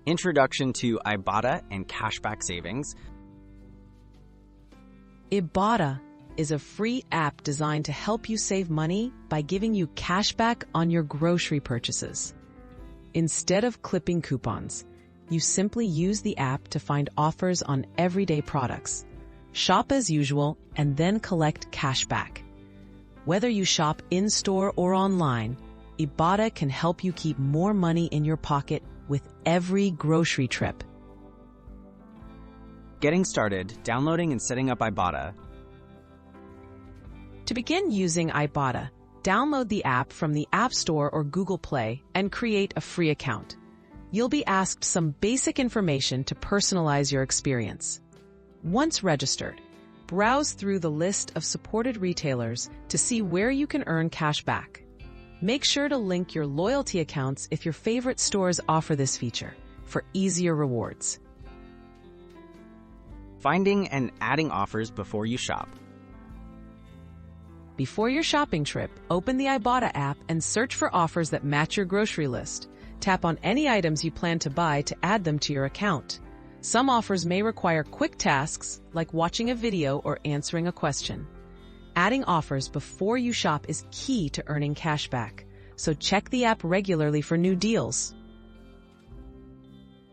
Introduction to Ibotta and Cashback Savings. Ibotta is a free app designed to help you save money by giving you cashback on your grocery purchases. Instead of clipping coupons, you simply use the app to find offers on everyday products. Shop as usual and then collect cashback. Whether you shop in-store or online, Ibotta can help you keep more money in your pocket with every grocery trip. Getting started, downloading and setting up Ibotta. To begin using Ibotta, download the app from the App Store or Google Play and create a free account. You'll be asked some basic information to personalize your experience. Once registered, browse through the list of supported retailers to see where you can earn cash back. Make sure to link your loyalty accounts if your favorite stores offer this feature for easier rewards. Finding and adding offers before you shop. Before your shopping trip, open the Ibotta app and search for offers that match your grocery list. Tap on any items you plan to buy to add them to your account. Some offers may require quick tasks, like watching a video or answering a question. Adding offers before you shop is key to earning cash back, so check the app regularly for new deals.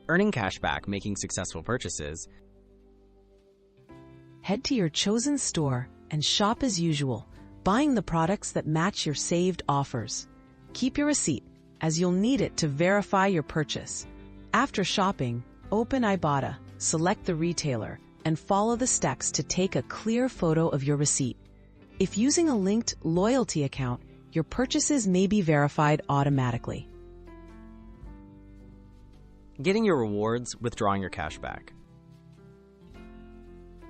Earning cash back, making successful purchases. Head to your chosen store and shop as usual, buying the products that match your saved offers. Keep your receipt, as you'll need it to verify your purchase. After shopping, open Ibotta, select the retailer, and follow the steps to take a clear photo of your receipt. If using a linked loyalty account, your purchases may be verified automatically. Getting your rewards, withdrawing your cash back.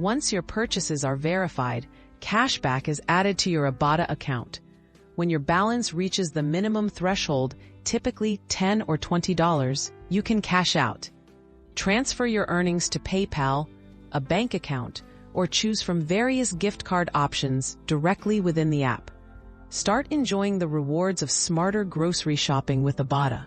Once your purchases are verified, cashback is added to your Ibotta account. When your balance reaches the minimum threshold, typically $10 or $20, you can cash out. Transfer your earnings to PayPal, a bank account, or choose from various gift card options directly within the app. Start enjoying the rewards of smarter grocery shopping with Ibotta.